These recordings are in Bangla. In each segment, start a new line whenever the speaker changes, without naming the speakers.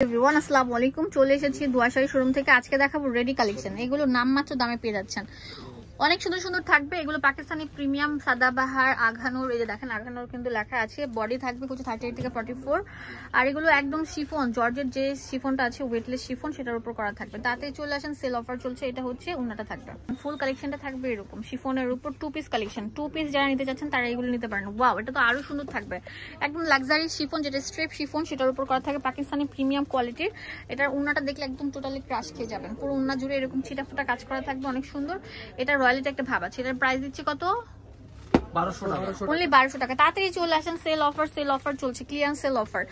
এভরিওয়ান আসসালামু আলাইকুম। চলে এসেছি দোয়া শাড়ি শোরুম থেকে। আজকে দেখাবো রেডি কালেকশন। এগুলো নামমাত্র দামে পেয়ে যাচ্ছেন, অনেক সুন্দর সুন্দর থাকবে। এগুলো পাকিস্তানি প্রিমিয়াম সাদাবাহার আঘানুর, এই যে দেখেন আঘানুর কিন্তু লেখা আছে। বডি থাকবে হচ্ছে 38 থেকে 44, আর এগুলো একদম শিফন, জর্জের যে শিফনটা আছে ওয়েটলেস শিফন, সেটার উপর করা থাকবে। তাতে চলে আসেন, সেল অফার চলছে। এটা হচ্ছে উন্নাটা থাকবে, ফুল কালেকশনটা থাকবে এরকম শিফনের উপর। 2 পিস কালেকশন, 2 পিস যারা নিতে চাচ্ছেন তারা এগুলো নিতে পারেন। ওয়াও, এটা তো আরো সুন্দর থাকবে, একদম লাক্সারি শিফন, যেটা স্ট্রেপ শিফন, সেটার উপর করা থাকে পাকিস্তানি প্রিমিয়াম কোয়ালিটির। এটার উন্নাটা দেখলে একদম টোটালি ক্রাশ খেয়ে যাবেন। পুরো উন্না জুড়ে এরকম ছিটাফোটা কাজ করা থাকবে, অনেক সুন্দর। এটা রয়্যালিটি একটা ভাব আছে। এটার প্রাইস দিচ্ছি কত? 1200 টাকা, অনলি 1200 টাকা। তাড়াতাড়ি চলে আসেন, সেল অফার, সেল অফার চলছে, ক্লিয়ারেন্স সেল অফার।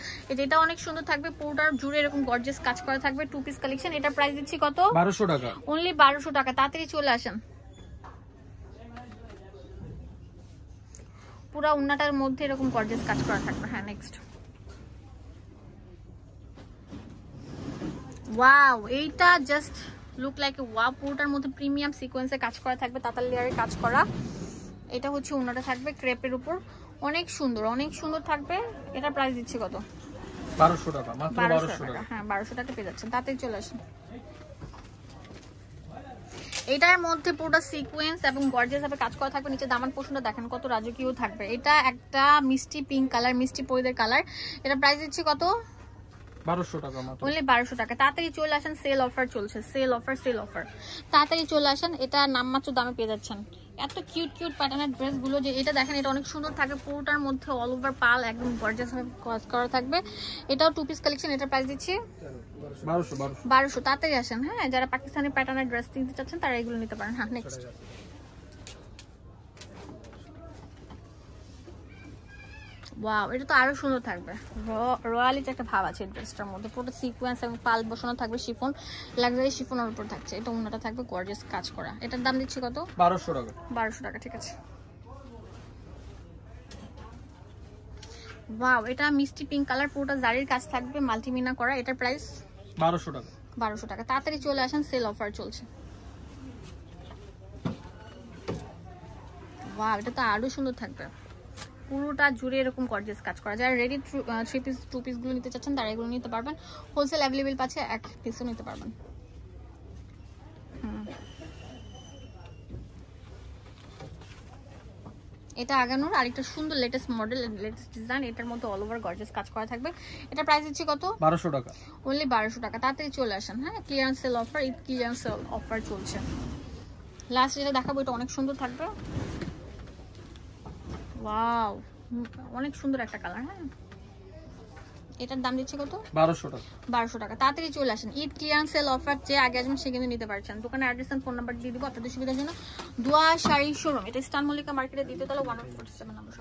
এটা অনেক সুন্দর থাকবে, পুরোটার জুড়ে এরকম গর্জিয়াস কাজ করা থাকবে। 2 পিস কালেকশন। এটার প্রাইস দিচ্ছি কত?
1200 টাকা,
অনলি 1200 টাকা। তাড়াতাড়ি চলে আসেন। পুরো উন্নাটার মধ্যে এরকম গর্জিয়াস কাজ করা থাকবে। হ্যাঁ, নেক্সট। ওয়াও, এইটা just look like a wow. পুরোটার মধ্যে প্রিমিয়াম সিকোয়েন্সে কাজ করা থাকবে, তাতাল লেয়ারে কাজ করা। এটা হচ্ছে উন্নাটা থাকবে ক্রেপের উপর, অনেক সুন্দর, অনেক সুন্দর থাকবে। এটা প্রাইস দিচ্ছি কত?
1200 টাকা, মাত্র 1200 টাকা।
হ্যাঁ, 1200 টাকা পেয়ে যাচ্ছেন। তাতেই চলে আসেন। এটার মধ্যে পুরোটা সিকোয়েন্স এবং গর্জিয়াস ভাবে কাজ করা থাকবে। নিচে দামান পোর্শনটা দেখেন কত রাজকীয় থাকবে। এটা একটা মিষ্টি পিঙ্ক কালার, মিষ্টি পরিদের কালার। এটা প্রাইস দিচ্ছি কত?
1200 টাকা, মাত্র
অনলি 1200 টাকা। তাড়াতাড়ি চলে আসেন, সেল অফার চলছে, সেল অফার, সেল অফার। তাড়াতাড়ি চলে আসেন, এটা নামমাত্র দামে পেয়ে যাচ্ছেন। এত কিউট কিউট প্যাটার্নের ড্রেস গুলো, যে এটা দেখেন, এটা অনেক সুন্দর থাকবে। পুরোটার মধ্যে অল ওভার পাল একদম গর্জিয়াস ভাবে কাজ করা থাকবে। এটাও 2 পিস কালেকশন। এটার প্রাইস দিচ্ছি 1200। তাড়াতাড়ি আসেন। হ্যাঁ, যারা পাকিস্তানি প্যাটার্নের ড্রেস নিতে চাচ্ছেন তারা এগুলো নিতে পারেন। হ্যাঁ, নেক্সট। ওয়াও, এটা তো আরো সুন্দর থাকবে। রয়্যালিটি একটা ভাব আছে ড্রেসটার মধ্যে। পুরো সিকোয়েন্স এবং পাল বসানো থাকবে, শিফন, লাক্সারি শিফনের উপর থাকছে। এটা উন্নাটা থাকবে গর্জিয়াস কাজ করা। এটার দাম দিচ্ছি কত?
1200 টাকা,
1200 টাকা। ঠিক আছে। ওয়াও, এটা মিষ্টি পিঙ্ক কালার, পুরোটা জারির কাজ থাকবে, মাল্টিমিনা করা। এটার প্রাইস
1200 টাকা,
1200 টাকা। তাড়াতাড়ি চলে আসেন, সেল অফার চলছে। ওয়াও, এটা তো আরো সুন্দর থাকবে, পুরোটা জুড়ে এরকম গর্জিয়াস কাজ করা। যারা রেডি 3 পিস 2 পিস গুলো নিতে চাচ্ছেন তারা এগুলো নিতে পারবেন। হোলসেল অ্যাভেলেবেল পাচ্ছে, 1 পিসও নিতে পারবেন। এটা আগানোর আরেকটা সুন্দর লেটেস্ট মডেল, লেটেস্ট ডিজাইন। এটার মধ্যে অল ওভার গর্জিয়াস কাজ করা থাকবে। এটা প্রাইস দিচ্ছি কত?
1200 টাকা,
অনলি 1200 টাকা। তাড়াতাড়ি চলে আসেন। হ্যাঁ, clearance sale offer, Eid clearance sale offer চলছে। লাস্ট যেটা দেখাবো, এটা অনেক সুন্দর থাকবে। ওয়াও, অনেক সুন্দর একটা কালার। হ্যাঁ, এটার দাম দিচ্ছি কত?
1200 টাকা,
1200 টাকা। তাড়াতাড়ি চলে আসেন, ঈদ ক্লিয়ারেন্স সেল অফার। যে আগে আসবেন সে কিন্তু নিতে পারছেন। দোকানের অ্যাড্রেস এন্ড ফোন নাম্বার দিয়ে দিব আপনাদের সুবিধার জন্য। দোয়া শাড়ি শোরুম, এটা স্টান মল্লিকা মার্কেটে 2য় তলা 147 নম্বর।